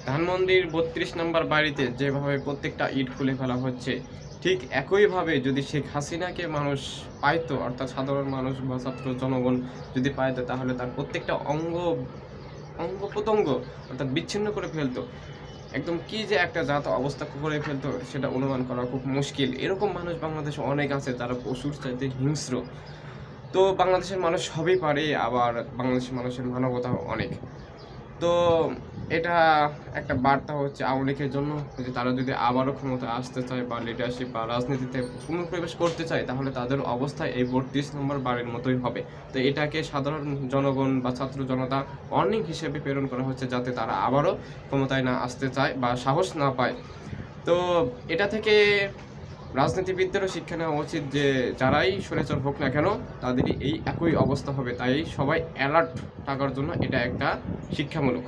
ধানমন্ডির ৩২ নম্বর বাড়িতে যেভাবে প্রত্যেকটা ইট খুলে ফেলা হচ্ছে, ঠিক একইভাবে যদি শেখ হাসিনাকে মানুষ পাইতো, অর্থাৎ সাধারণ মানুষ বা ছাত্র জনগণ যদি পাইতো, তাহলে তার প্রত্যেকটা অঙ্গ-প্রত্যঙ্গ অর্থাৎ বিচ্ছিন্ন করে ফেলতো। একদম কি যে একটা জাত অবস্থা করে ফেলতো সেটা অনুমান করা খুব মুশকিল। এরকম মানুষ বাংলাদেশে অনেক আছে যারা পশুর চাইতে হিংস্র। তো বাংলাদেশের মানুষ সবই পারে, আবার বাংলাদেশের মানুষের মানবতাও অনেক। তো এটা একটা বার্তা হচ্ছে আওয়ামী লীগের জন্য যে তারা যদি আবারও ক্ষমতায় আসতে চায় বা লিডারশিপ বা রাজনীতিতে পুনঃপ্রবেশ করতে চায়, তাহলে তাদের অবস্থা এই ৩২ নম্বর বাড়ির মতোই হবে। তো এটাকে সাধারণ জনগণ বা ছাত্র জনতা ওয়ার্নিং হিসেবে প্রেরণ করা হচ্ছে, যাতে তারা আবারও ক্ষমতায় না আসতে চায় বা সাহস না পায়। তো এটা থেকে রাজনীতিবিদদেরও শিক্ষা নেওয়া উচিত যে যারাই স্বৈরাচার হোক না কেন, তাদেরই এই একই অবস্থা হবে। তাই সবাই অ্যালার্ট থাকার জন্য এটা একটা শিক্ষামূলক।